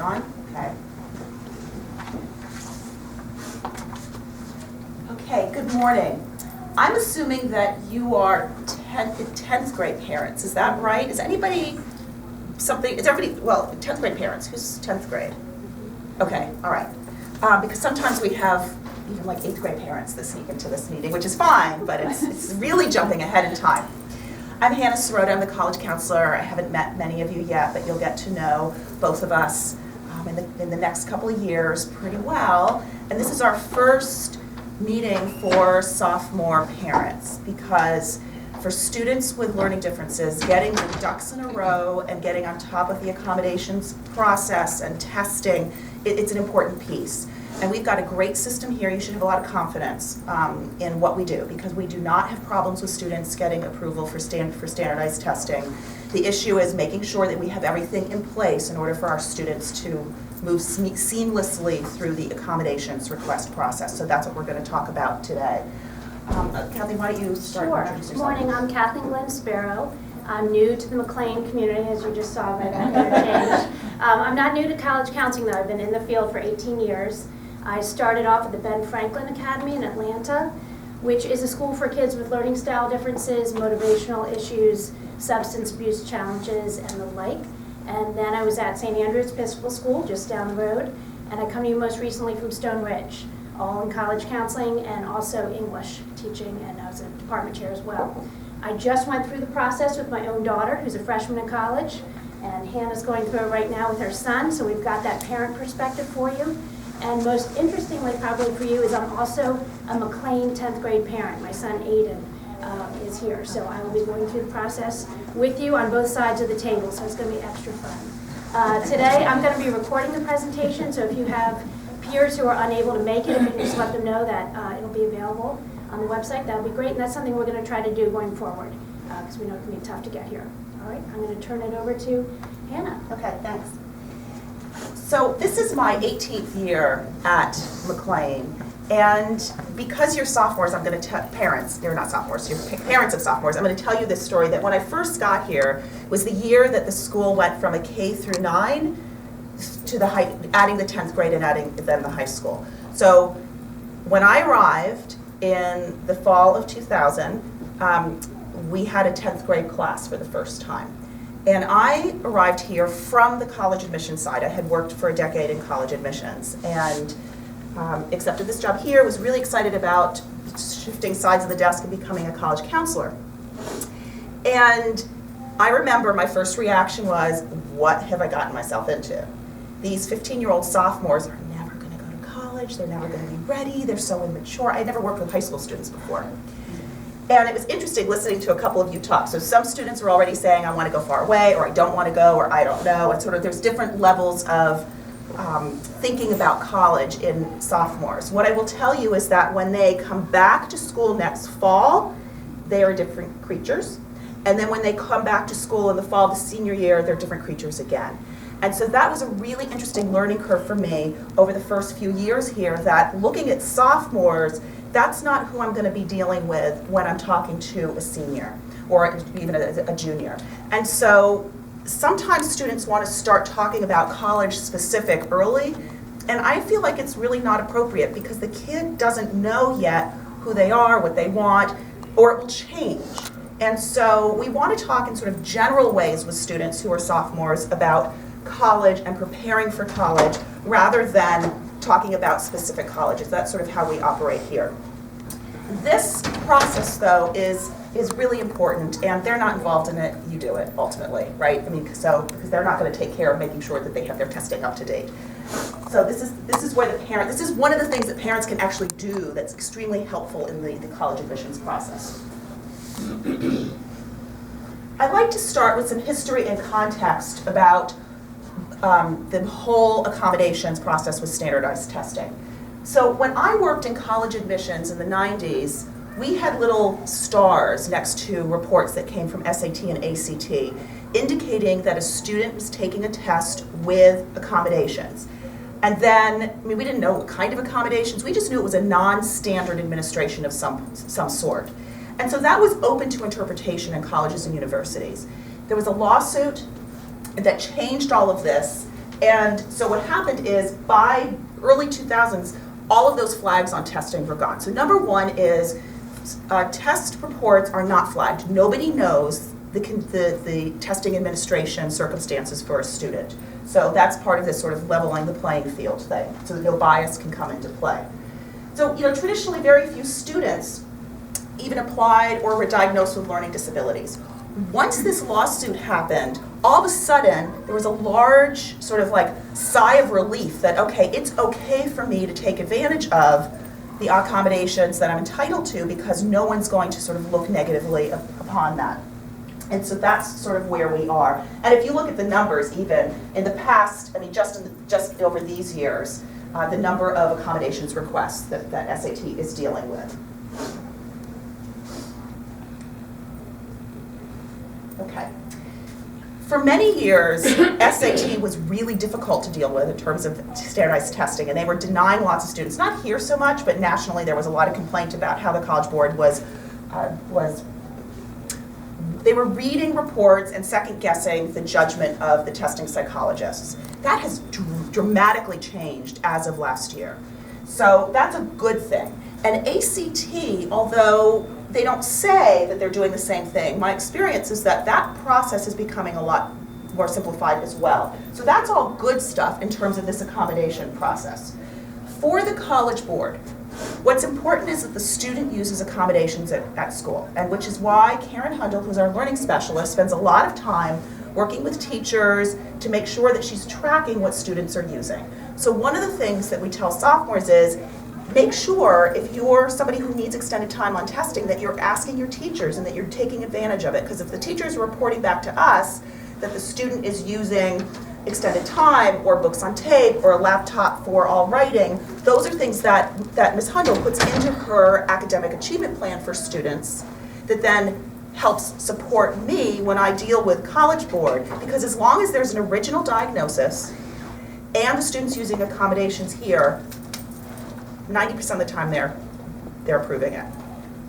on? Okay. Okay, good morning. I'm assuming that you are 10th grade parents, is that right? Is everybody, well, 10th grade parents, who's 10th grade? Okay, all right. Because sometimes we have even like 8th grade parents that sneak into this meeting, which is fine, but it's really jumping ahead in time. I'm Hannah Serota, I'm the college counselor. I haven't met many of you yet, but you'll get to know both of us in the next couple of years pretty well. And this is our first meeting for sophomore parents, because for students with learning differences, getting the ducks in a row and getting on top of the accommodations process and testing, it's an important piece. And we've got a great system here. You should have a lot of confidence in what we do, because we do not have problems with students getting approval for standardized testing. The issue is making sure that we have everything in place in order for our students to move seamlessly through the accommodations request process. So that's what we're going to talk about today. Kathleen, why don't you start? Sure. Introduce Good yourself. morning, I'm Kathleen Glynn Sparrow. I'm new to the McLean community, as you just saw by that interchange. I'm not new to college counseling, though. I've been in the field for 18 years. I started off at the Ben Franklin Academy in Atlanta, which is a school for kids with learning style differences, motivational issues, substance abuse challenges, and the like. And then I was at St. Andrew's Episcopal School, just down the road. And I come to you most recently from Stone Ridge, all in college counseling and also English teaching, and I was a department chair as well. I just went through the process with my own daughter, who's a freshman in college, and Hannah's going through it right now with her son, so we've got that parent perspective for you. And most interestingly, probably for you, is I'm also a McLean 10th grade parent. My son Aiden is here, so I will be going through the process with you on both sides of the table, so it's going to be extra fun. Today, I'm going to be recording the presentation, so if you have peers who are unable to make it, if you can just let them know that it'll be available on the website, that would be great, and that's something we're going to try to do going forward, because we know it can be tough to get here. All right, I'm going to turn it over to Hannah. Okay, thanks. So this is my 18th year at McLean, and because you're sophomores, I'm going to tell parents, you're not sophomores, you're parents of sophomores, I'm going to tell you this story that when I first got here was the year that the school went from a K through 9 to adding the 10th grade and adding then the high school. So when I arrived in the fall of 2000, we had a 10th grade class for the first time. And I arrived here from the college admissions side. I had worked for a decade in college admissions and accepted this job here, was really excited about shifting sides of the desk and becoming a college counselor. And I remember my first reaction was, what have I gotten myself into? These 15-year-old sophomores are never going to go to college, they're never going to be ready, they're so immature. I had never worked with high school students before. And it was interesting listening to a couple of you talk. So some students are already saying, I want to go far away, or I don't want to go, or I don't know. And sort of there's different levels of thinking about college in sophomores. What I will tell you is that when they come back to school next fall, they are different creatures. And then when they come back to school in the fall of the senior year, they're different creatures again. And so that was a really interesting learning curve for me over the first few years here, that looking at sophomores, that's not who I'm going to be dealing with when I'm talking to a senior or even a junior. And so sometimes students want to start talking about college specific early, and I feel like it's really not appropriate because the kid doesn't know yet who they are, what they want, or it will change. And so we want to talk in sort of general ways with students who are sophomores about college and preparing for college rather than talking about specific colleges. That's sort of how we operate here. This process, though, is really important, and they're not involved in it, you do it, ultimately, right? I mean, because they're not going to take care of making sure that they have their testing up to date. So this is where this is one of the things that parents can actually do that's extremely helpful in the college admissions process. I'd like to start with some history and context about the whole accommodations process with standardized testing. So when I worked in college admissions in the 90s, we had little stars next to reports that came from SAT and ACT indicating that a student was taking a test with accommodations. And then, I mean, we didn't know what kind of accommodations, we just knew it was a non-standard administration of some sort. And so that was open to interpretation in colleges and universities. There was a lawsuit that changed all of this, And so what happened is by early 2000s, all of those flags on testing were gone. So number one is test reports are not flagged. Nobody knows the testing administration circumstances for a student. So that's part of this sort of leveling the playing field thing, so that no bias can come into play. So, traditionally very few students even applied or were diagnosed with learning disabilities. Once this lawsuit happened, all of a sudden there was a large sort of like sigh of relief that, okay, it's okay for me to take advantage of the accommodations that I'm entitled to because no one's going to sort of look negatively upon that. And so that's sort of where we are. And if you look at the numbers, even in the past, I mean, just over these years, the number of accommodations requests that SAT is dealing with. Okay. For many years, SAT was really difficult to deal with in terms of standardized testing, and they were denying lots of students. Not here so much, but nationally there was a lot of complaint about how the College Board was they were reading reports and second-guessing the judgment of the testing psychologists. That has dramatically changed as of last year. So that's a good thing. And ACT, although they don't say that they're doing the same thing, my experience is that that process is becoming a lot more simplified as well. So that's all good stuff in terms of this accommodation process. For the College Board, what's important is that the student uses accommodations at school, and which is why Karen Hundle, who's our learning specialist, spends a lot of time working with teachers to make sure that she's tracking what students are using. So one of the things that we tell sophomores is, make sure if you're somebody who needs extended time on testing that you're asking your teachers and that you're taking advantage of it, because if the teachers are reporting back to us that the student is using extended time or books on tape or a laptop for all writing, those are things that Ms. Hundle puts into her academic achievement plan for students that then helps support me when I deal with College Board, because as long as there's an original diagnosis and the student's using accommodations here, 90% of the time they're approving it.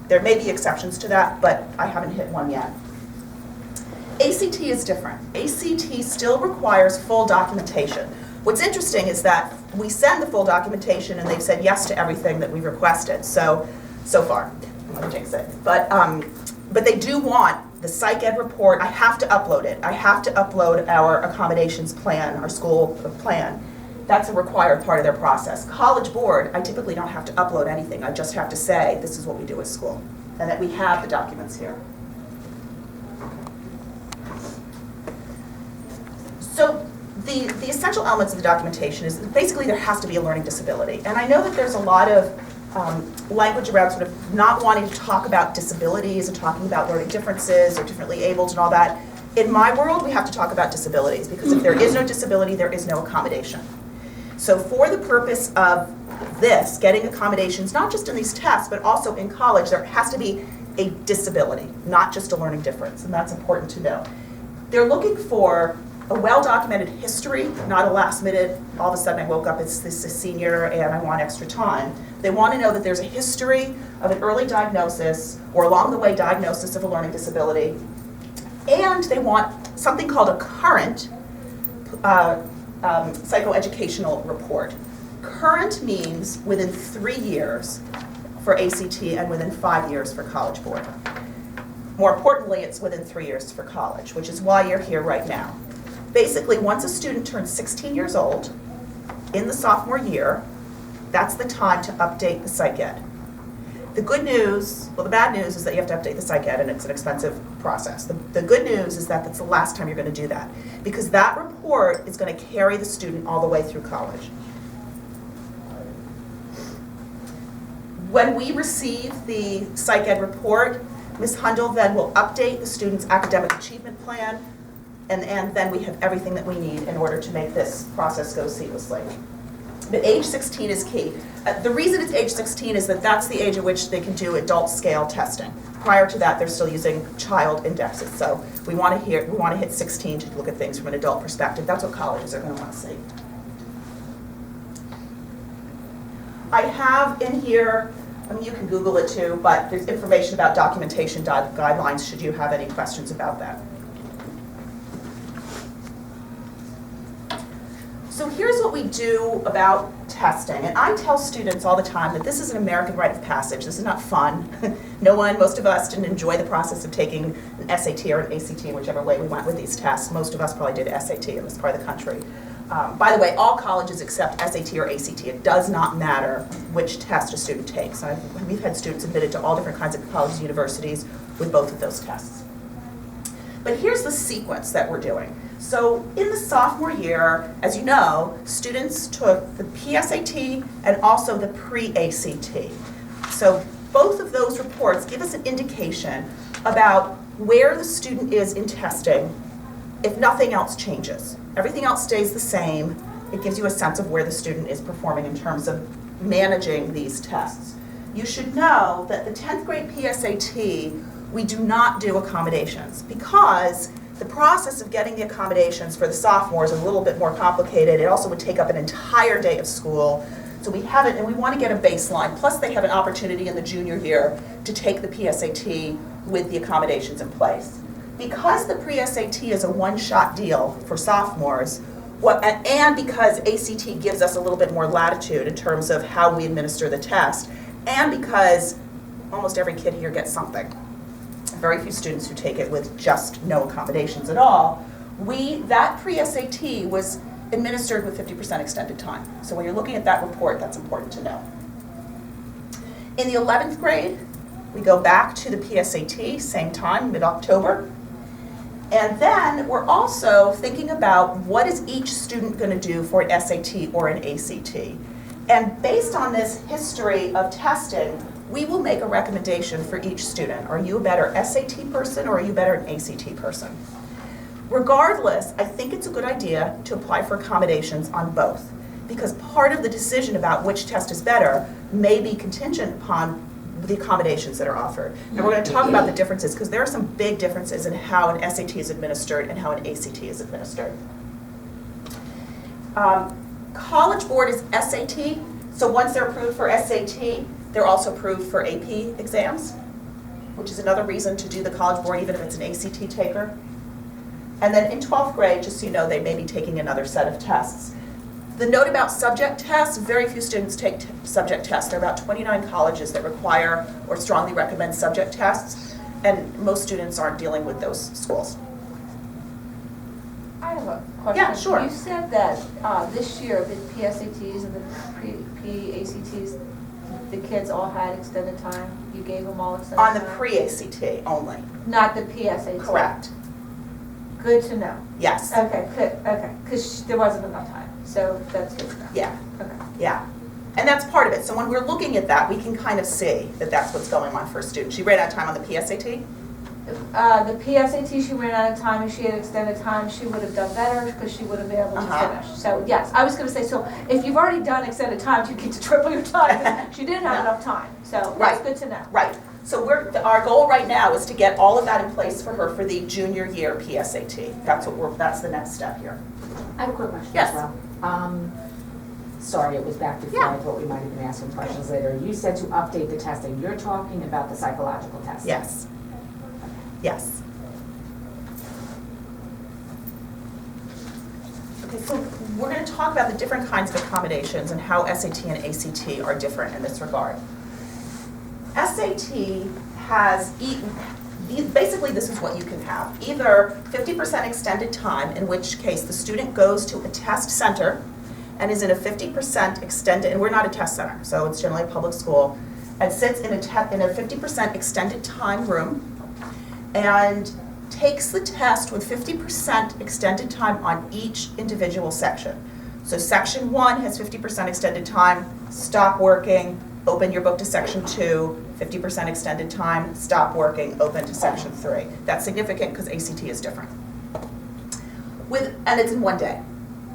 There may be exceptions to that, but I haven't hit one yet. ACT is different. ACT still requires full documentation. What's interesting is that we send the full documentation and they've said yes to everything that we've requested, so far. I'm gonna jinx it. But they do want the psych ed report. I have to upload it. I have to upload our accommodations plan, our school plan. That's a required part of their process. College Board, I typically don't have to upload anything. I just have to say, this is what we do at school, and that we have the documents here. So the essential elements of the documentation is basically there has to be a learning disability. And I know that there's a lot of language around sort of not wanting to talk about disabilities and talking about learning differences or differently abled and all that. In my world, we have to talk about disabilities, because if there is no disability, there is no accommodation. So for the purpose of this, getting accommodations, not just in these tests, but also in college, there has to be a disability, not just a learning difference, and that's important to know. They're looking for a well-documented history, not a last minute, all of a sudden I woke up as a senior and I want extra time. They want to know that there's a history of an early diagnosis or along the way diagnosis of a learning disability, and they want something called a current psychoeducational report. Current means within 3 years for ACT and within 5 years for College Board. More importantly, it's within 3 years for college, which is why you're here right now. Basically, once a student turns 16 years old in the sophomore year, that's the time to update the psych ed. The good news, well, the bad news is that you have to update the psych ed, and it's an expensive process. The good news is that that's the last time you're going to do that, because that report is going to carry the student all the way through college. When we receive the psych ed report, Ms. Hundle then will update the student's academic achievement plan, and then we have everything that we need in order to make this process go seamlessly. But age 16 is key. The reason it's age 16 is that that's the age at which they can do adult scale testing. Prior to that, they're still using child indexes. So we want to hit 16 to look at things from an adult perspective. That's what colleges are going to want to see. I have in here, I mean, you can Google it too, but there's information about documentation guidelines should you have any questions about that. So here's what we do about testing. And I tell students all the time that this is an American rite of passage. This is not fun. Most of us didn't enjoy the process of taking an SAT or an ACT, whichever way we went with these tests. Most of us probably did SAT in this part of the country. By the way, all colleges accept SAT or ACT. It does not matter which test a student takes. We've had students admitted to all different kinds of colleges and universities with both of those tests. But here's the sequence that we're doing. So in the sophomore year, as you know, students took the PSAT and also the pre-ACT. So both of those reports give us an indication about where the student is in testing if nothing else changes. Everything else stays the same. It gives you a sense of where the student is performing in terms of managing these tests. You should know that the 10th grade PSAT, we do not do accommodations because the process of getting the accommodations for the sophomores is a little bit more complicated. It also would take up an entire day of school. So we have it, and we want to get a baseline. Plus, they have an opportunity in the junior year to take the PSAT with the accommodations in place. Because the pre-SAT is a one-shot deal for sophomores, and because ACT gives us a little bit more latitude in terms of how we administer the test, and because almost every kid here gets something. Very few students who take it with just no accommodations at all. That pre-SAT was administered with 50% extended time. So when you're looking at that report, that's important to know. In the 11th grade, we go back to the PSAT, same time, mid-October. And then we're also thinking about what is each student going to do for an SAT or an ACT. And based on this history of testing, we will make a recommendation for each student. Are you a better SAT person or are you better an ACT person? Regardless, I think it's a good idea to apply for accommodations on both, because part of the decision about which test is better may be contingent upon the accommodations that are offered. And we're going to talk about the differences, because there are some big differences in how an SAT is administered and how an ACT is administered. College Board is SAT, so once they're approved for SAT, they're also approved for AP exams, which is another reason to do the College Board even if it's an ACT taker. And then in 12th grade, just so you know, they may be taking another set of tests. The note about subject tests, very few students take subject tests. There are about 29 colleges that require or strongly recommend subject tests, and most students aren't dealing with those schools. I have a question. Yeah, sure. You said that this year the PSATs and the pre-ACTs, the kids all had extended time. You gave them all extended On time? the pre-ACT only. Not the PSAT? Correct. Good to know. Yes. Okay, good, okay, because there wasn't enough time, so that's good to know. Yeah. Okay. Yeah. And that's part of it. So when we're looking at that, we can kind of see that that's what's going on for a student. She ran out of time on the PSAT? The PSAT, she ran out of time. If she had extended time, she would have done better because she would have been able to finish. So yes, I was going to say, so if you've already done extended time, you get to triple your time. She didn't have enough time, so that's good to know. Right. So our goal right now is to get all of that in place for her for the junior year PSAT. That's the next step here. I have a quick question Yes. as well. Sorry, it was back before. Yeah. I thought we might have been asking questions later. You said to update the testing. You're talking about the psychological testing. Yes. Yes. Okay, so we're going to talk about the different kinds of accommodations and how SAT and ACT are different in this regard. SAT has, basically this is what you can have. Either 50% extended time, in which case the student goes to a test center and is in a 50% extended, and we're not a test center, so it's generally a public school, and sits in a 50% extended time room and takes the test with 50% extended time on each individual section. So section 1 has 50% extended time, stop working, open your book to section 2, 50% extended time, stop working, open to section 3. That's significant because ACT is different. And it's in one day.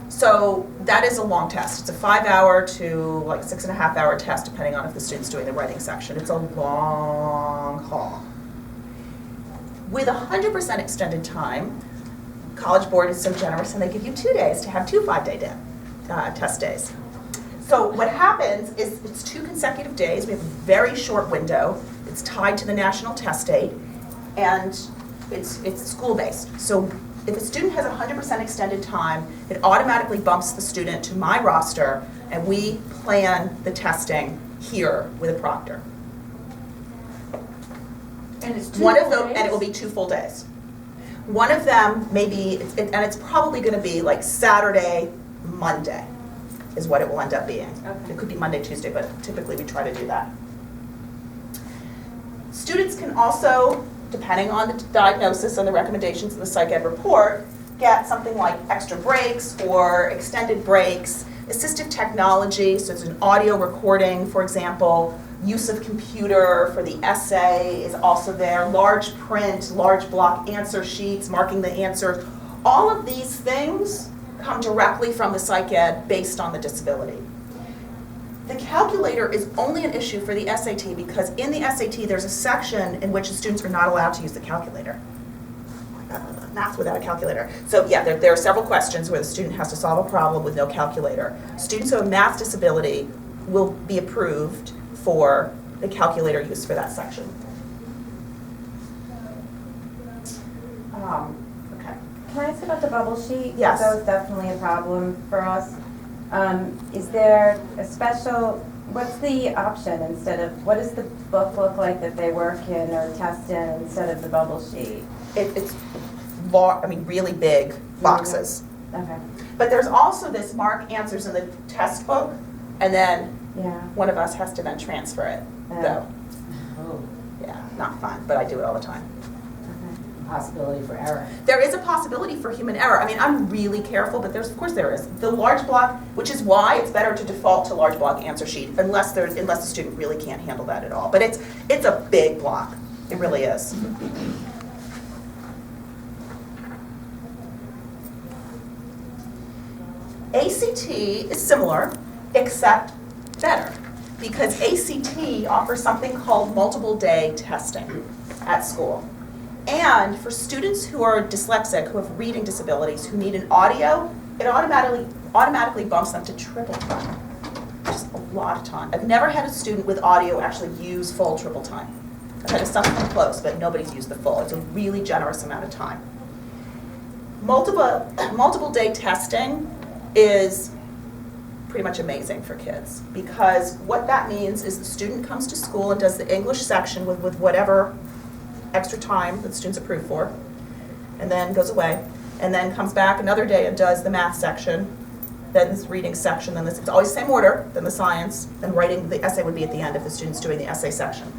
So that is a long test. It's a 5-hour to like 6.5-hour test, depending on if the student's doing the writing section. It's a long haul. With 100% extended time, College Board is so generous and they give you 2 days to have 2 5-day test days. So what happens is it's 2 consecutive days. We have a very short window. It's tied to the national test date, and it's school-based. So if a student has 100% extended time, it automatically bumps the student to my roster, and we plan the testing here with a proctor. And it's 2 One of full them, days? and it will be 2 full days. One of them may be, and it's probably going to be like Saturday, Monday, is what it will end up being. Okay. It could be Monday, Tuesday, but typically we try to do that. Students can also, depending on the diagnosis and the recommendations of the psych ed report, get something like extra breaks or extended breaks, assistive technology, so it's an audio recording, for example, use of computer for the essay is also there, large print, large block answer sheets, marking the answers. All of these things come directly from the psych ed based on the disability. The calculator is only an issue for the SAT because in the SAT there's a section in which the students are not allowed to use the calculator. Math without a calculator. So yeah, there are several questions where the student has to solve a problem with no calculator. Students who have math disability will be approved for the calculator use for that section. Okay. Can I ask about the bubble sheet? Yes. That was definitely a problem for us. Is there a special, what's the option instead of, what does the book look like that they work in or test in instead of the bubble sheet? It's really big boxes. Okay, But there's also this mark answers in the test book, and then yeah. one of us has to then transfer it. Yeah. So, Oh, yeah, not fun, but I do it all the time. Okay. possibility for error. There is a possibility for human error. I mean, I'm really careful, but of course there is. The large block, which is why it's better to default to large block answer sheet, unless the student really can't handle that at all. But it's a big block. It really is. ACT is similar, except better, because ACT offers something called multiple day testing at school. And for students who are dyslexic, who have reading disabilities, who need an audio, it automatically bumps them to triple time, which is a lot of time. I've never had a student with audio actually use full triple time. I've had some come close, but nobody's used the full. It's a really generous amount of time. Multiple day testing is pretty much amazing for kids, because what that means is the student comes to school and does the English section with whatever extra time that the student's approved for, and then goes away, and then comes back another day and does the math section, then this reading section, then this, it's always the same order, then the science, then writing, the essay would be at the end if the student's doing the essay section.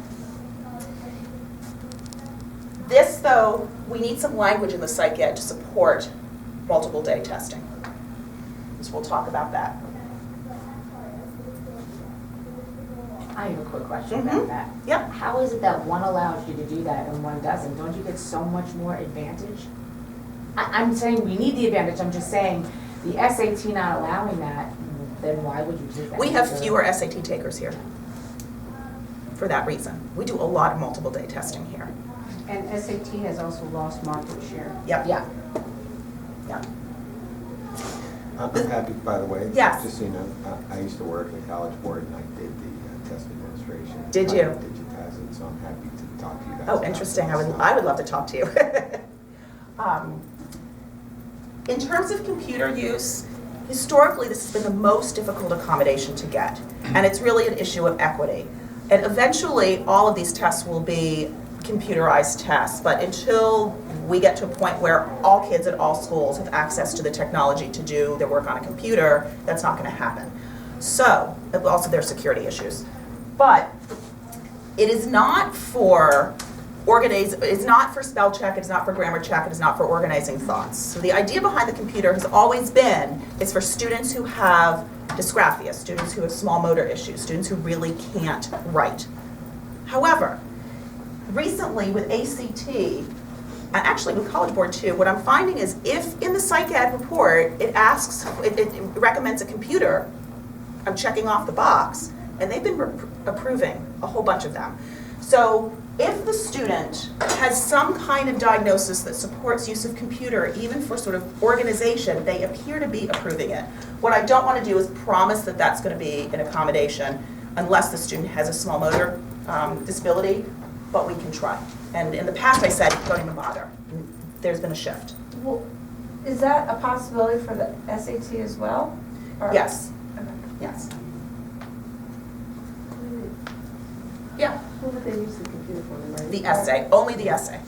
This, though, we need some language in the psych ed to support multiple day testing. So we'll talk about that. I have a quick question Mhm. about that. Yep. How is it that one allows you to do that and one doesn't? Don't you get so much more advantage? I'm saying we need the advantage, I'm just saying the SAT not allowing that, then why would you take that? We have fewer SAT takers here for that reason. We do a lot of multiple day testing here. And SAT has also lost market share. Yep. Yeah. Yep. I'm happy, by the way. Yes. Just so you know, I used to work at the College Board and I did the test administration. Did you? I digitize it, so I'm happy to talk to you guys. Oh, about interesting. that stuff. I would love to talk to you. In terms of computer use, historically this has been the most difficult accommodation to get, and it's really an issue of equity. And eventually, all of these tests will be computerized tests, but until we get to a point where all kids at all schools have access to the technology to do their work on a computer, that's not going to happen. So, also there are security issues. But it is not for it's not for spell check, it's not for grammar check, it is not for organizing thoughts. So the idea behind the computer has always been, it's for students who have dysgraphia, students who have small motor issues, students who really can't write. However, recently with ACT, and actually with College Board too, what I'm finding is if in the psych ed report it recommends a computer, I'm checking off the box, and they've been approving a whole bunch of them. So if the student has some kind of diagnosis that supports use of computer, even for sort of organization, they appear to be approving it. What I don't want to do is promise that that's going to be an accommodation unless the student has a small motor disability, but we can try. And in the past I said, don't even bother. There's been a shift. Well, Is that a possibility for the SAT as well? Or- Yes, Okay. yes. Yeah, What would they use the computer for, the writing? the essay, only the essay,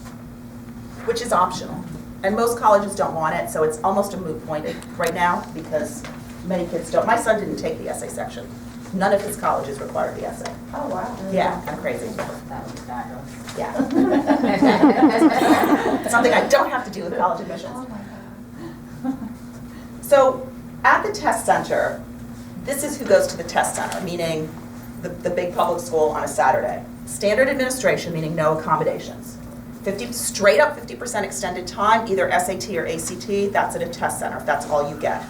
which is optional. And most colleges don't want it, so it's almost a moot point right now because many kids don't. My son didn't take the essay section. None of his colleges require the essay. Oh, wow. Yeah, kind of crazy. That was fabulous. Yeah. Something I don't have to do with college admissions. Oh, my God. So at the test center, this is who goes to the test center, meaning the big public school on a Saturday. Standard administration, meaning no accommodations. 50, straight up 50% extended time, either SAT or ACT, that's at a test center, if that's all you get.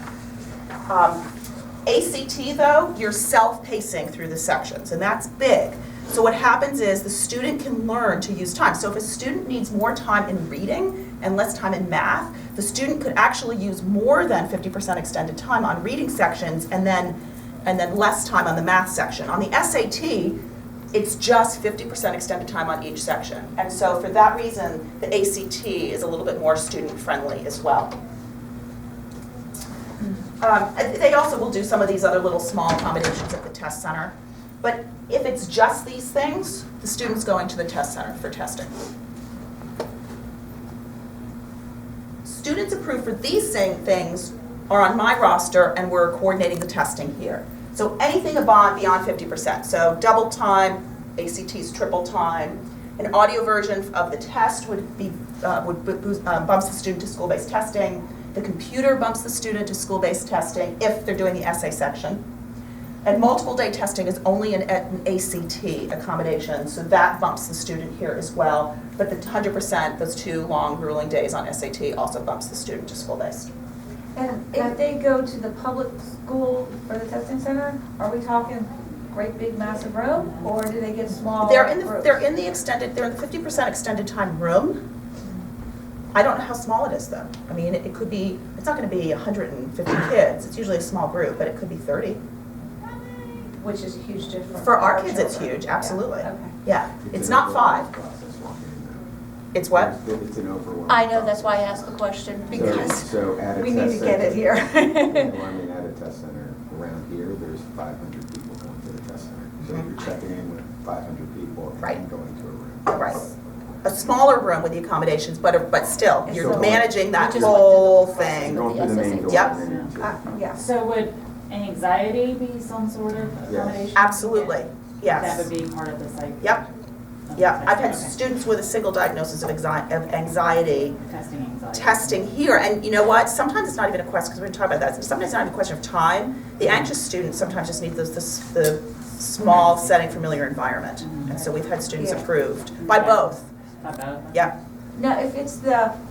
ACT though, you're self-pacing through the sections, and that's big. So what happens is the student can learn to use time. So if a student needs more time in reading and less time in math, the student could actually use more than 50% extended time on reading sections and then less time on the math section. On the SAT, it's just 50% extended time on each section. And so for that reason, the ACT is a little bit more student-friendly as well. They also will do some of these other little small accommodations at the test center. But if it's just these things, the student's going to the test center for testing. Students approved for these same things are on my roster, and we're coordinating the testing here. So anything beyond 50%. So double time, ACT's triple time. An audio version of the test would bumps the student to school-based testing. The computer bumps the student to school-based testing if they're doing the essay section. And multiple day testing is only an ACT accommodation, so that bumps the student here as well. But the 100%, those 2 long grueling days on SAT also bumps the student to school-based. And if they go to the public school for the testing center, are we talking great big massive room, or do they get small They're in the groups? they're in the 50% extended time room. I don't know how small it is though. I mean, it could be, it's not going to be 150 kids. It's usually a small group, but it could be 30. Which is a huge difference. For our kids, it's children. huge, absolutely. Yeah, okay. Yeah, it's an not overwhelming 5. process walking in there. It's what? It's an overwhelming. I know, that's why I asked the question, because So at a we test need to get it center- here. Well, I mean, at a test center around here, there's 500 people going to the test center. So Mhm. you're checking in with 500 people Right. and going to a room. Right. A smaller room with the accommodations, but still, It's you're still- managing that We just whole went through the You're thing. going through the main door. Yep. and then into- Yeah. So would anxiety be some sort of Yes. accommodation? Absolutely, That yes. would be part of the psych? Yep. Yeah, I've had Okay. students with a single diagnosis of anxiety Testing anxiety. testing here, and you know what? Sometimes it's not even a question, because we're going to talk about that. Sometimes it's not even a question of time. The anxious students sometimes just need the small setting, familiar environment. And so we've had students Yeah. approved by Okay. both. How about it? Yep. Now, if it's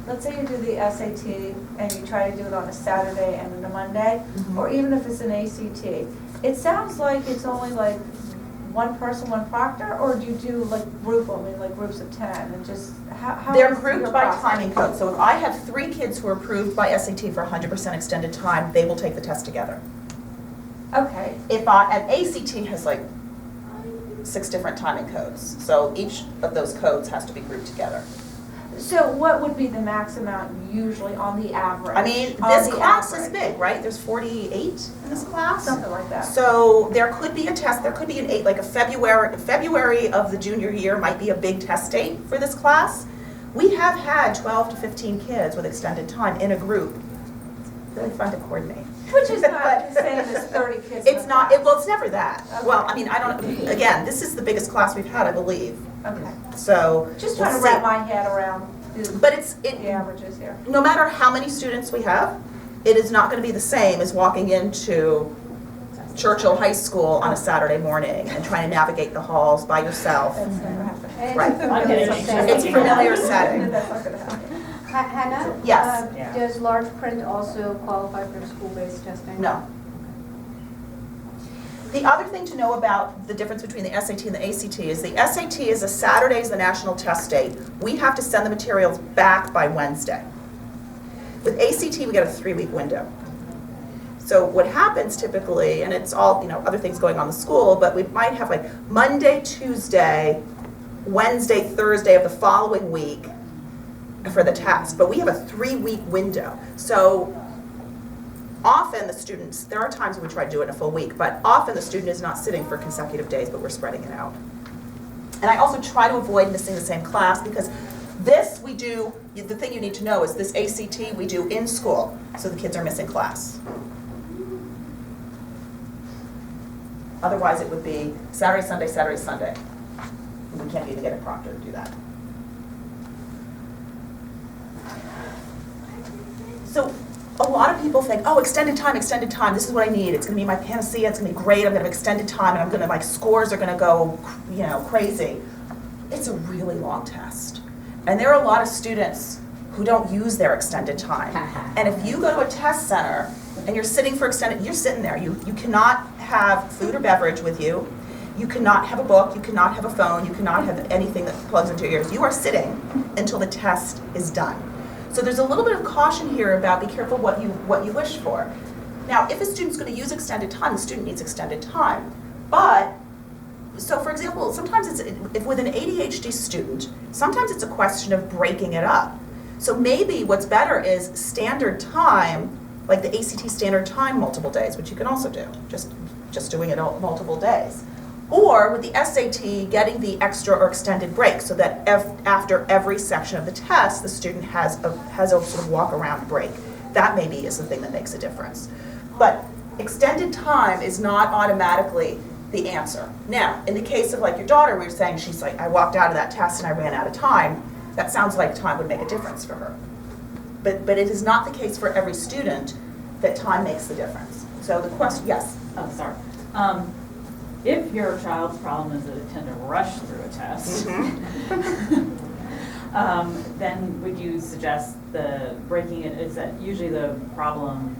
let's say you do the SAT and you try to do it on a Saturday and a Monday, Mhm. or even if it's an ACT, it sounds like it's only like one person, one proctor, or do you do like groups of 10 and just, how They're is grouped your by process? timing code. So if I have 3 kids who are approved by SAT for 100% extended time, they will take the test together. Okay, And ACT has like 6 different timing codes. So each of those codes has to be grouped together. so what would be the max amount usually on the average? I mean, On this the class is average? big, right? There's 48 in this class. Something like that. So there could be a test, there could be an 8, like a February of the junior year might be a big test date for this class. We have had 12 to 15 kids with extended time in a group. Really fun to coordinate. Which is not the same as 30 kids. in It's a not, class. well, it's never that. Okay. Well, I mean, I don't, again, this is the biggest class we've had, I believe. Okay, So. just we'll trying to see. wrap my head around But the averages here. no matter how many students we have, it is not going to be the same as walking into Churchill High School on a Saturday morning and trying to navigate the halls by yourself. That's never happened. Right. It's a familiar setting. That's not gonna happen. Hannah? Yes. Does large print also qualify for school-based testing? No. The other thing to know about the difference between the SAT and the ACT is the SAT is a Saturday is the national test date. We have to send the materials back by Wednesday. With ACT, we get a 3-week window. So what happens typically, and it's all, other things going on in the school, but we might have like Monday, Tuesday, Wednesday, Thursday of the following week, for the test, but we have a 3-week window. So often the students, there are times when we try to do it in a full week, but often the student is not sitting for consecutive days, but we're spreading it out. And I also try to avoid missing the same class, because this we do, the thing you need to know is this ACT we do in school, so the kids are missing class. Otherwise it would be Saturday, Sunday, Saturday, Sunday. We can't even get a proctor to do that. So a lot of people think, oh, extended time, this is what I need. It's gonna be my panacea, it's gonna be great, I'm gonna have extended time, and I'm gonna, like, scores are gonna go, you know, crazy. It's a really long test. And there are a lot of students who don't use their extended time. And if you go to a test center and you're sitting for extended, you're sitting there. You cannot have food or beverage with you. You cannot have a book, you cannot have a phone, you cannot have anything that plugs into your ears. You are sitting until the test is done. So there's a little bit of caution here about be careful what you wish for. Now, if a student's going to use extended time, the student needs extended time. But, so for example, sometimes if with an ADHD student, sometimes it's a question of breaking it up. So maybe what's better is standard time, like the ACT standard time multiple days, which you can also do, just doing it multiple days. Or with the SAT, getting the extra or extended break, so that after every section of the test, the student has a sort of walk-around break. That maybe is the thing that makes a difference. But extended time is not automatically the answer. Now, in the case of like your daughter, we were saying she's like, I walked out of that test and I ran out of time. That sounds like time would make a difference for her. But it is not the case for every student that time makes the difference. So the question, yes? Oh, sorry. If your child's problem is that they tend to rush through a test, then would you suggest the breaking it? Is that usually the problem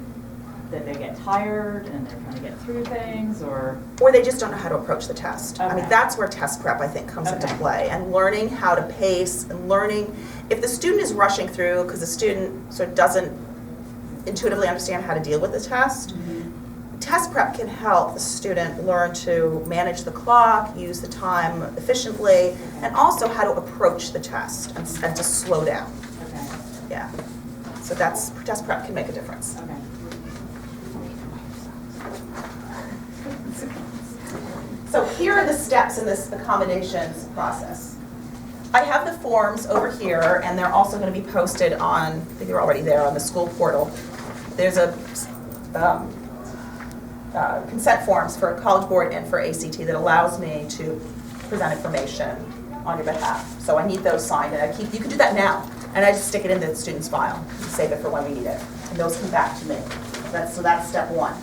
that they get tired and they're trying to get through things, or they just don't know how to approach the test. Okay. I mean, that's where test prep, I think, comes into play, and learning how to pace, and learning, if the student is rushing through because the student sort of doesn't intuitively understand how to deal with the test, test prep can help the student learn to manage the clock, use the time efficiently, and also how to approach the test and to slow down. okay, Yeah. So test prep can make a difference. okay. So here are the steps in this accommodations process. I have the forms over here, and they're also going to be posted on, I think they're already there, on the school portal. There's a consent forms for College Board and for ACT that allows me to present information on your behalf. So I need those signed, and you can do that now, and I just stick it in the student's file and save it for when we need it. And those come back to me. So that's step one.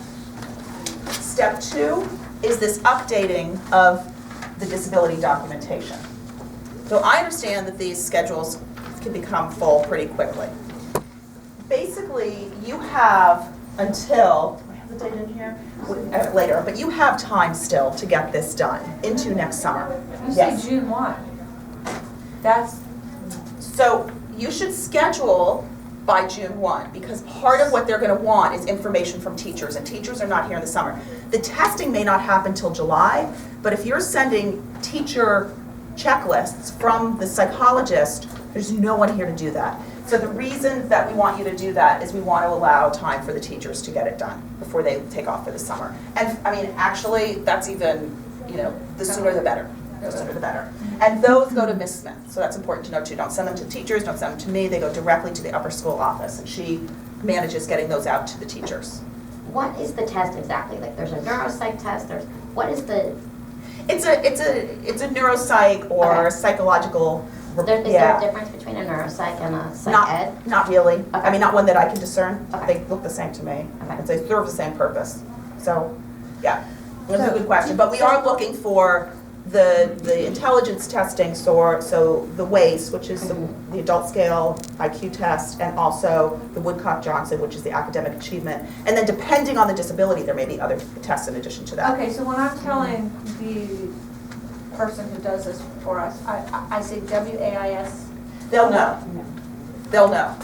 Step two is this updating of the disability documentation. So I understand that these schedules can become full pretty quickly. Basically, you have until, do I have the date in here? Later, but you have time still to get this done into next summer. You Yes. say June 1. That's, So you should schedule by June 1, because part of what they're going to want is information from teachers, and teachers are not here in the summer. The testing may not happen till July, but if you're sending teacher checklists from the psychologist, there's no one here to do that. So the reason that we want you to do that is we want to allow time for the teachers to get it done before they take off for the summer. And I mean, actually, that's even, the sooner the better. The sooner the better. And those go to Miss Smith, so that's important to know too. Don't send them to teachers, don't send them to me, they go directly to the upper school office, and she manages getting those out to the teachers. What is the test exactly? Like, there's a neuropsych test, what is the? It's a neuropsych or Okay. psychological, Is there a difference between a neuropsych and a psych ed? Not really. I Okay. mean, not one that I can discern. Okay. They look the same to me. Okay. They serve the same purpose. So, yeah, that's a good question. But we are looking for the intelligence testing, so the WAIS, which is the adult scale IQ test, and also the Woodcock-Johnson, which is the academic achievement. And then depending on the disability, there may be other tests in addition to that. okay, so when I'm telling the person who does this for us, I say WAIS. They'll know. They'll know.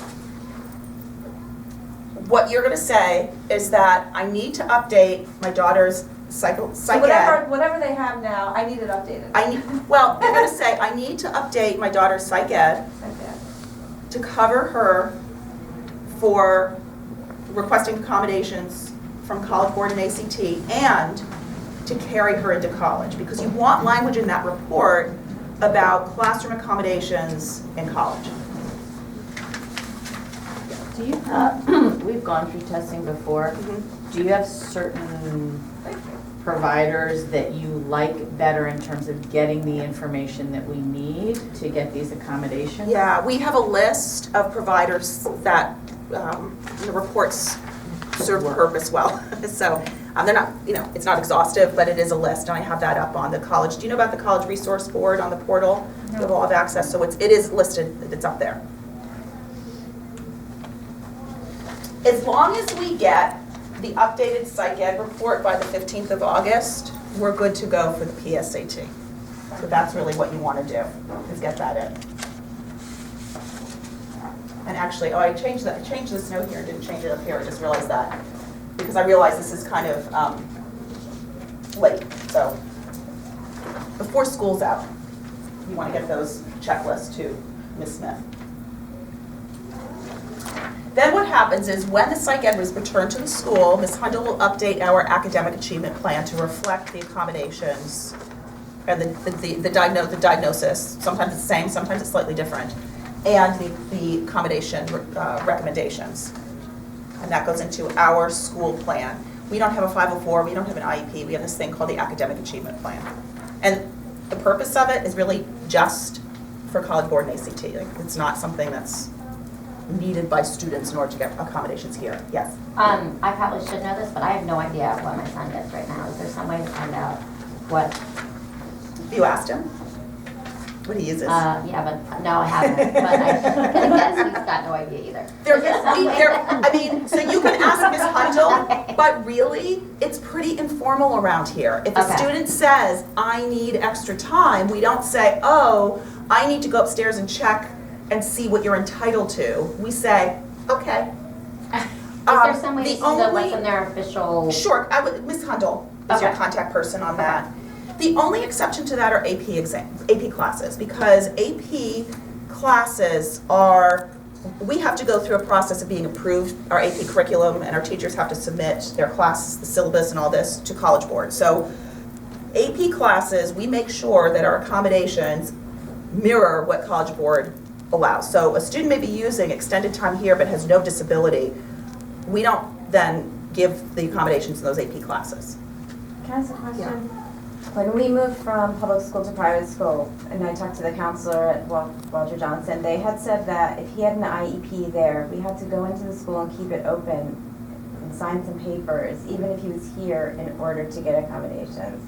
What you're going to say is that I need to update my daughter's psych So ed. whatever they have now, I need it updated. You're going to say, I need to update my daughter's psych ed Okay. to cover her for requesting accommodations from College Board and ACT and to carry her into college, because you want language in that report about classroom accommodations in college. Do you, we've gone through testing before. Do you have certain providers that you like better in terms of getting the information that we need to get these accommodations? Yeah, we have a list of providers that the reports serve the purpose well. So they're not, it's not exhaustive, but it is a list, and I have that up on the college. Do you know about the College Resource Board on the portal? No. You all have access, so it is listed, it's up there. As long as we get the updated psych ed report by the 15th of August, we're good to go for the PSAT. So that's really what you want to do, is get that in. And actually, I changed this note here and didn't change it up here. I just realized that, because I realized this is kind of late. So before school's out, you want to get those checklists to Ms. Smith. Then what happens is when the psych ed was returned to the school, Ms. Hundle will update our academic achievement plan to reflect the accommodations and the diagnosis. Sometimes it's the same, sometimes it's slightly different, and the accommodation recommendations. And that goes into our school plan. We don't have a 504, we don't have an IEP, we have this thing called the academic achievement plan. And the purpose of it is really just for College Board and ACT. Like, it's not something that's needed by students in order to get accommodations here. Yes? I probably should know this, but I have no idea what my son gets right now. Is there some way to find out what? You asked him what he uses? Yeah, but no, I haven't. But I'm gonna guess he's got no idea either. So you can ask Ms. Hundle, but really, it's pretty informal around here. If a student says, I need extra time, we don't say, oh, I need to go upstairs and check and see what you're entitled to. We say, okay. Is there some way to see what's in their official? Sure, Ms. Hundle is your contact person on that. The only exception to that are AP classes, because AP classes we have to go through a process of being approved, our AP curriculum, and our teachers have to submit their classes, the syllabus and all this, to College Board. So AP classes, we make sure that our accommodations mirror what College Board allows. So a student may be using extended time here but has no disability. We don't then give the accommodations in those AP classes. Can I ask a question? When we moved from public school to private school, and I talked to the counselor at Walter Johnson, they had said that if he had an IEP there, we had to go into the school and keep it open and sign some papers, even if he was here, in order to get accommodations.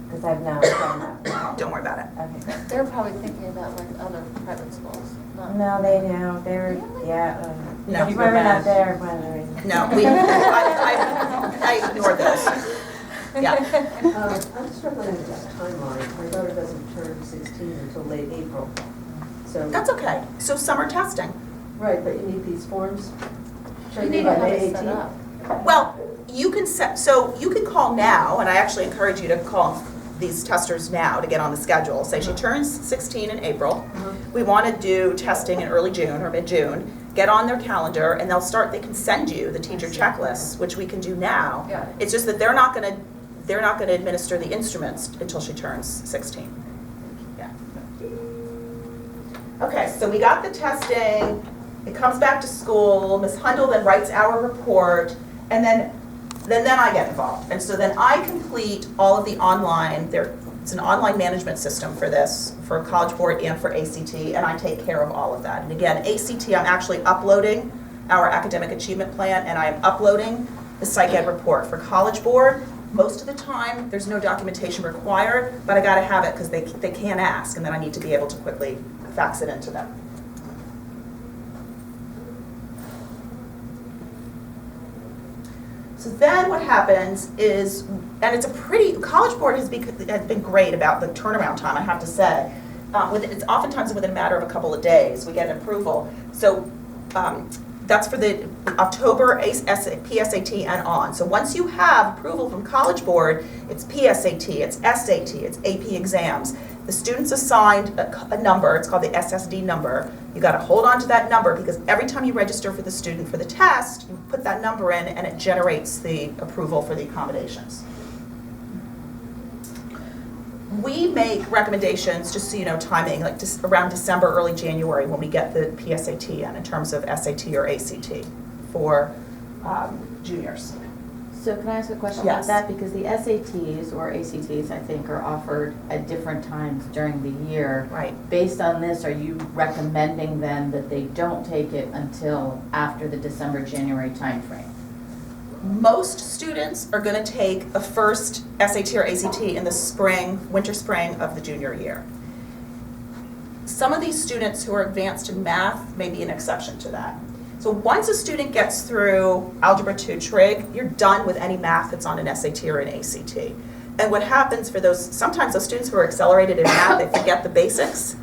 Because I've now done that. Don't worry about it. Okay. They're probably thinking about like other private schools. No, they knew. They were, yeah. No. That's why we're not there. By the way. No, I ignored those. Yeah. I'm struggling with that timeline. My daughter doesn't turn 16 until late April. So That's okay. So summer testing. right, but you need these forms. You need to have it set up. Well, you can call now, and I actually encourage you to call these testers now to get on the schedule. Say she turns 16 in April. We want to do testing in early June or mid-June. Get on their calendar, and they can send you the teacher checklists, which we can do now. Yeah. It's just that they're not going to administer the instruments until she turns 16. Yeah. Okay, so we got the testing. It comes back to school. Ms. Hundle then writes our report, and then I get involved. And so then I complete all of the online. It's an online management system for this, for College Board and for ACT, and I take care of all of that. And again, ACT, I'm actually uploading our academic achievement plan, and I'm uploading the psych ed report. For College Board, most of the time, there's no documentation required, but I gotta have it because they can ask, and then I need to be able to quickly fax it into them. So then what happens is, and it's College Board has been great about the turnaround time, I have to say. It's oftentimes within a matter of a couple of days, we get an approval. So that's for the October PSAT and on. So once you have approval from College Board, it's PSAT, it's SAT, it's AP exams. The student's assigned a number, it's called the SSD number, You gotta hold on to that number, because every time you register for the student for the test, you put that number in and it generates the approval for the accommodations. We make recommendations, just so you know, timing, like just around December, early January, when we get the PSAT in terms of SAT or ACT for juniors. So can I ask a question Yes. about that? Because the SATs or ACTs, I think, are offered at different times during the year. Right. Based on this, are you recommending then that they don't take it until after the December, January timeframe? Most students are going to take a first SAT or ACT in the spring, winter spring of the junior year. Some of these students who are advanced in math may be an exception to that. So once a student gets through Algebra 2 Trig, you're done with any math that's on an SAT or an ACT. And what happens for those, sometimes those students who are accelerated in math, they forget the basics,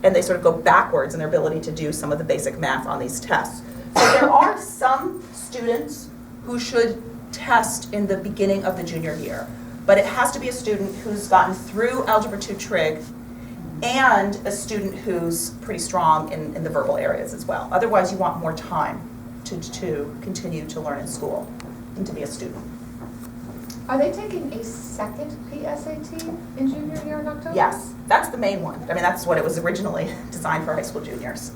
and they sort of go backwards in their ability to do some of the basic math on these tests. So there are some students who should test in the beginning of the junior year. But it has to be a student who's gotten through Algebra 2 Trig and a student who's pretty strong in the verbal areas as well. Otherwise, you want more time to continue to learn in school and to be a student. Are they taking a second PSAT in junior year in October? Yes, that's the main one. I mean, that's what it was originally designed for high school juniors.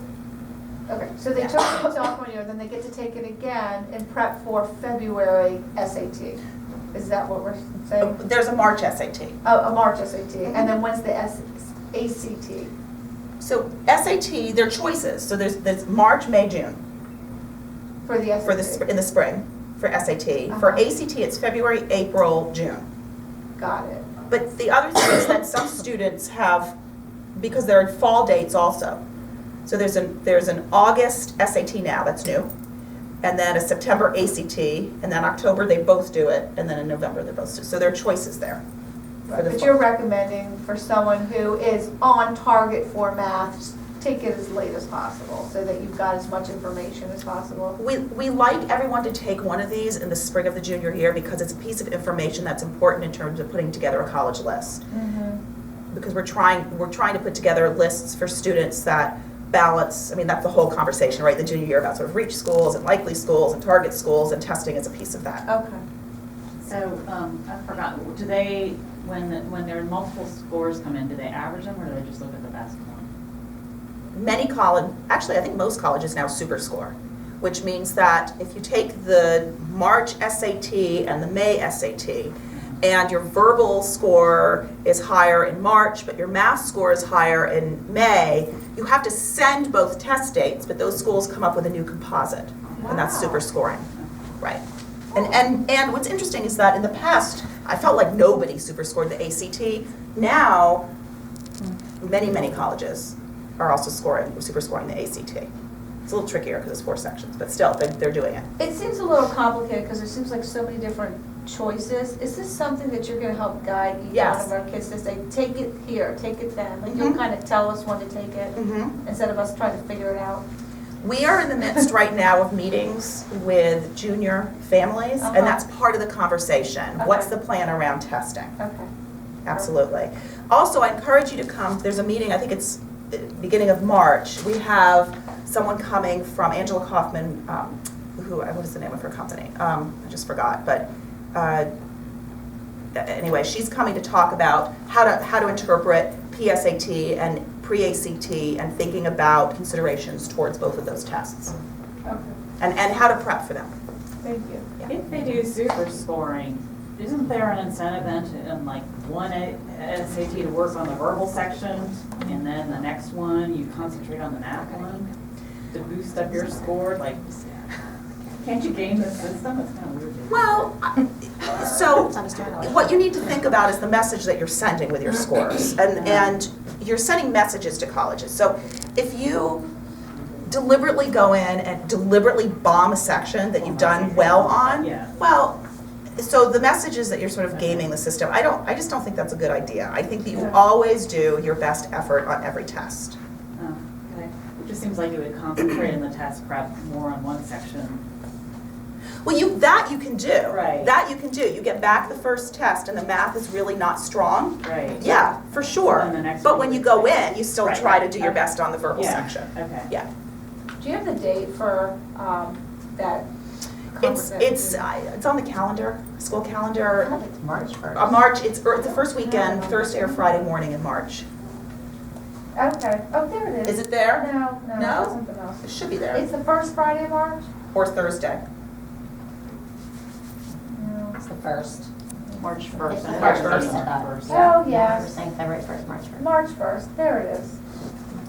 Okay, so they took it in sophomore year, then they get to take it again and prep for February SAT. Is that what we're saying? There's a March SAT. Oh, a March SAT, and then when's the ACT? So SAT, they're choices. So there's March, May, June For the SAT? in the spring for SAT. For ACT, it's February, April, June. Got it. But the other thing is that some students have, because there are fall dates also. So there's an August SAT now, that's new, and then a September ACT, and then October they both do it, and then in November they both do. So there are choices there. Right, but you're recommending for someone who is on target for math, take it as late as possible so that you've got as much information as possible. We like everyone to take one of these in the spring of the junior year because it's a piece of information that's important in terms of putting together a college list. Mm-hmm. Because we're trying to put together lists for students that balance, I mean, that's the whole conversation, right? The junior year about sort of reach schools and likely schools and target schools, and testing is a piece of that. Okay. So, I forgot, do they, when there are multiple scores come in, do they average them or do they just look at the best one? Many actually I think most colleges now super score, which means that if you take the March SAT and the May SAT, and your verbal score is higher in March, but your math score is higher in May, you have to send both test dates, but those schools come up with a new composite, and that's super scoring, right? And what's interesting is that in the past, I felt like nobody super scored the ACT. Now, many colleges are also super scoring the ACT. It's a little trickier because it's 4 sections, but still, they're doing it. It seems a little complicated because there seems like so many different choices. Is this something that you're going to help guide each Yes. one of our kids to say, take it here, take it then? Like Mhm. you'll kind of tell us when to take it Mm-hmm. instead of us trying to figure it out. We are in the midst right now of meetings with junior families, Uh-huh. and that's part of the conversation. Okay. What's the plan around testing? Okay. Absolutely. Also, I encourage you to come, there's a meeting, I think it's the beginning of March. We have someone coming from Angela Kaufman, what is the name of her company? I just forgot, but anyway, she's coming to talk about how to interpret PSAT and pre-ACT and thinking about considerations towards both of those tests Okay. and how to prep for them. Thank you. If they do super scoring, isn't there an incentive then to, in like one SAT to work on the verbal section, and then the next one you concentrate on the math one to boost up your score? Like, can't you game the system? It's kind of weird. Well, so what you need to think about is the message that you're sending with your scores, and you're sending messages to colleges. So if you deliberately go in and deliberately bomb a section that you've done well on, Yeah. well, so the message is that you're sort of gaming the system. I just don't think that's a good idea. I think that you always do your best effort on every test. Oh, okay. It just seems like you would concentrate in the test prep more on one section. Well, that you can do. Right. That you can do. You get back the first test and the math is really not strong. Right. Yeah, for sure. And the next But one when you is- go in, you still Right. try to do your Okay. best on the verbal Yeah. section. Okay. Yeah. Do you have the date for that It's conversation? it's on the calendar, school I calendar. think it's March 1st. March, it's the first weekend, Thursday or Friday morning in March. Okay, oh, there it is. Is it there? No, No? something else. It should be there. It's the first Friday of March? Or Thursday. No. It's the first. March It's 1st. the March first, 1st. Oh, We're yes, saying February 1st, March 1st. March 1st, there it is.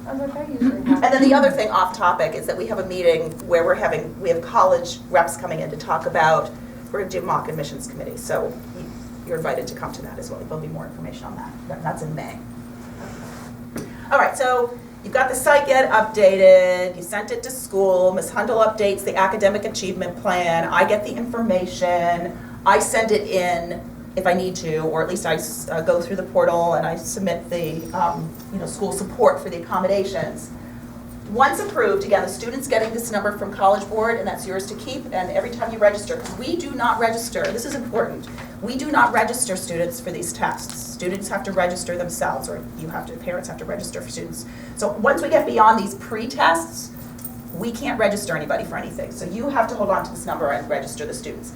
I was like, I usually have. And then the other thing off topic is that we have a meeting where we have college reps coming in to talk about, we're going to do mock admissions committee. So you're invited to come to that as well. There'll be more information on that. That's in May. All right, so you've got the psych ed updated, you sent it to school, Ms. Hundle updates the academic achievement plan, I get the information, I send it in if I need to, or at least I go through the portal and I submit the school support for the accommodations. Once approved, again, the student's getting this number from College Board, and that's yours to keep, and every time you register, because we do not register, this is important, we do not register students for these tests. Students have to register themselves, or parents have to register for students. So once we get beyond these pre-tests, we can't register anybody for anything. So you have to hold on to this number and register the students.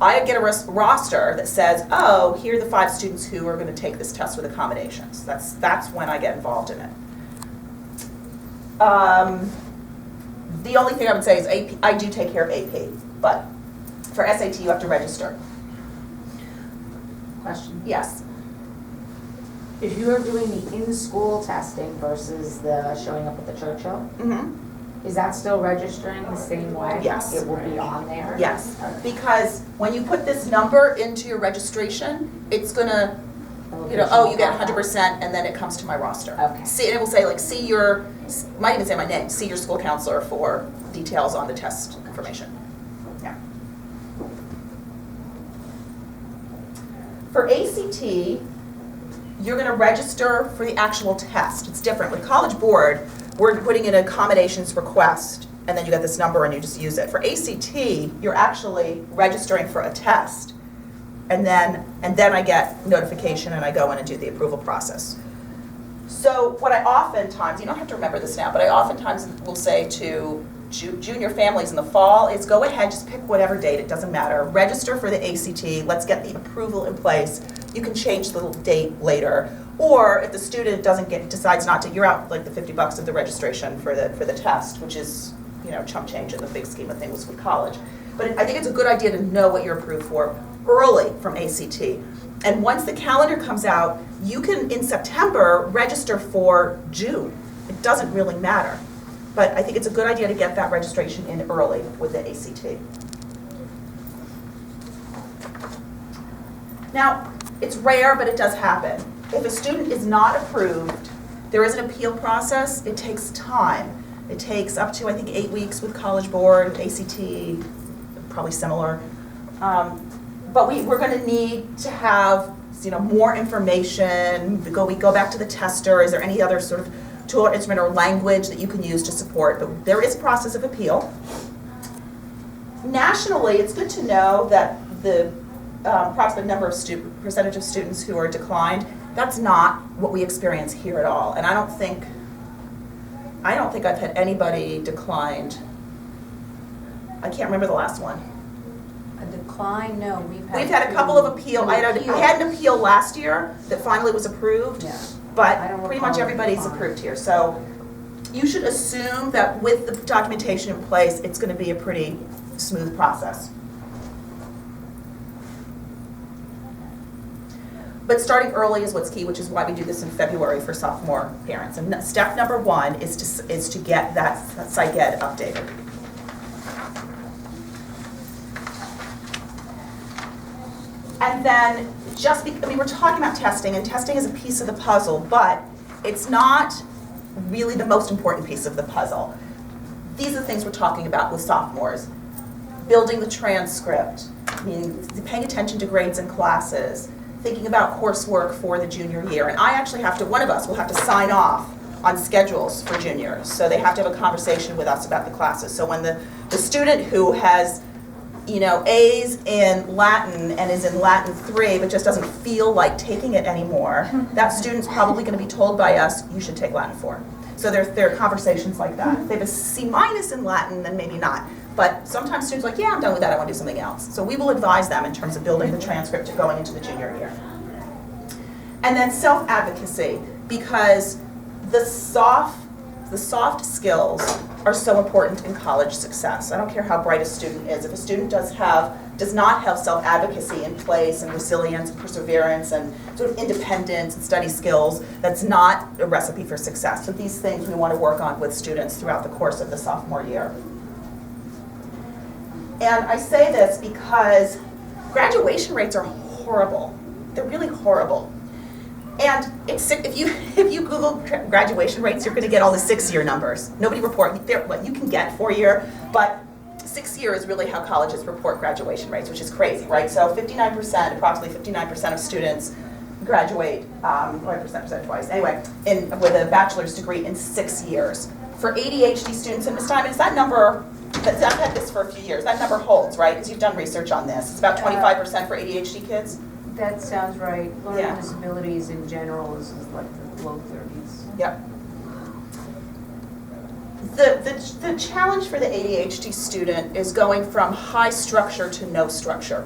I get a roster that says, oh, here are the 5 students who are going to take this test with accommodations. That's when I get involved in it. The only thing I would say is AP, I do take care of AP, but for SAT you have to register. Question. Yes. If you are doing the in-school testing versus the showing up at the Churchill, Mm-hmm. is that still registering the same way? Yes. It will be on there? Yes, Okay. because when you put this number into your registration, it's gonna, The you know, oh, you get location 100%, and then it comes to my roster. Okay. See, and it will say like, might even say my name, see your school counselor for details on the test information. Yeah. For ACT, you're gonna register for the actual test. It's different. With College Board, we're putting in an accommodations request, and then you get this number and you just use it. For ACT, you're actually registering for a test. And then I get notification and I go in and do the approval process. So what I oftentimes, you don't have to remember this now, but I oftentimes will say to junior families in the fall is go ahead, just pick whatever date, it doesn't matter. Register for the ACT, let's get the approval in place. You can change the date later. Or if the student decides not to, you're out like the $50 of the registration for the test, which is, you know, chump change in the big scheme of things with college. But I think it's a good idea to know what you're approved for early from ACT. And once the calendar comes out, you can, in September, register for June. It doesn't really matter. But I think it's a good idea to get that registration in early with the ACT. Now, it's rare, but it does happen. If a student is not approved, there is an appeal process. It takes time. It takes up to, I think, 8 weeks with College Board, ACT, probably similar. But we're going to need to have, you know, more information. We go back to the tester. Is there any other sort of tool or instrument or language that you can use to support? But there is a process of appeal. Nationally, it's good to know that the approximate number of percentage of students who are declined, that's not what we experience here at all. And I don't think I've had anybody declined. I can't remember the last one. A decline, no, We've had a couple of appeal. I had an appeal last year that finally was approved, Yeah. but I don't pretty much recall a everybody's decline. approved here. So you should assume that with the documentation in place, it's going to be a pretty smooth process. But starting early is what's key, which is why we do this in February for sophomore parents. And step number 1 is to get that psych ed updated. And then we're talking about testing, and testing is a piece of the puzzle, but it's not really the most important piece of the puzzle. These are the things we're talking about with sophomores. Building the transcript, meaning paying attention to grades and classes, thinking about coursework for the junior year. And one of us will have to sign off on schedules for juniors. So they have to have a conversation with us about the classes. So when the student who has you know, A's in Latin and is in Latin 3, but just doesn't feel like taking it anymore, that student's probably going to be told by us, you should take Latin 4. So there are conversations like that. If they have a C- in Latin, then maybe not. But sometimes students are like, yeah, I'm done with that, I want to do something else. So we will advise them in terms of building the transcript going into the junior year. And then self-advocacy, because the soft skills are so important in college success. I don't care how bright a student is. If a student does not have self-advocacy in place, and resilience and perseverance and sort of independence and study skills, that's not a recipe for success. So these things we want to work on with students throughout the course of the sophomore year. And I say this because graduation rates are horrible. They're really horrible. And if you Google graduation rates, you're going to get all the 6-year numbers. Nobody report, what you can get 4-year, but 6-year is really how colleges report graduation rates, which is crazy, right? So 59%, approximately 59% of students graduate, percentage-wise, anyway, with a bachelor's degree in 6 years. For ADHD students, and Ms. Diamond, is that number, I've had this for a few years, that number holds, right? Because you've done research on this. It's about 25% for ADHD kids? That sounds right. Learning Yeah. disabilities in general is like the low 30s. Yep. The challenge for the ADHD student is going from high structure to no structure,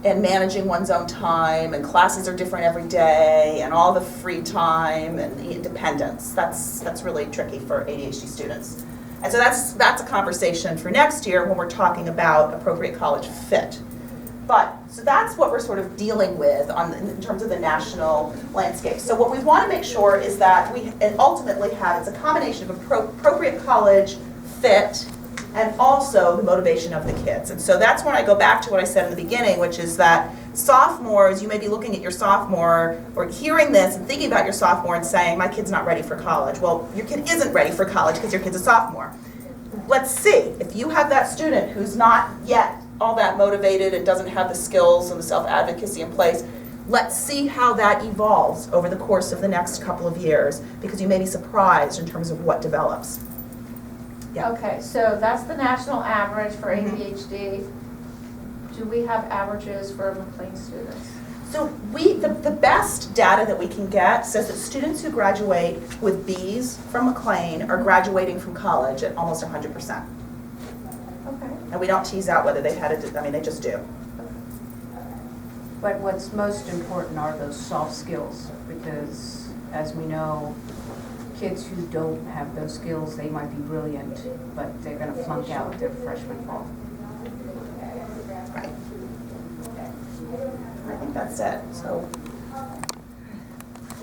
and managing one's own time, and classes are different every day, and all the free time and the independence. That's really tricky for ADHD students. And so that's a conversation for next year when we're talking about appropriate college fit. So that's what we're sort of dealing with in terms of the national landscape. So what we want to make sure is that we ultimately have, it's a combination of appropriate college fit and also the motivation of the kids. And so that's when I go back to what I said in the beginning, which is that sophomores, you may be looking at your sophomore or hearing this and thinking about your sophomore and saying, my kid's not ready for college. Well, your kid isn't ready for college because your kid's a sophomore. Let's see, if you have that student who's not yet all that motivated and doesn't have the skills and the self-advocacy in place, let's see how that evolves over the course of the next couple of years, because you may be surprised in terms of what develops. Yeah. Okay, so that's the national average for ADHD. Do we have averages for McLean students? So the best data that we can get says that students who graduate with B's from McLean are graduating from college at almost 100%. Okay. And we don't tease out whether they've had they just do. But what's most important are those soft skills, because as we know, kids who don't have those skills, they might be brilliant, but they're going to flunk out their freshman fall. Right. I think that's it. So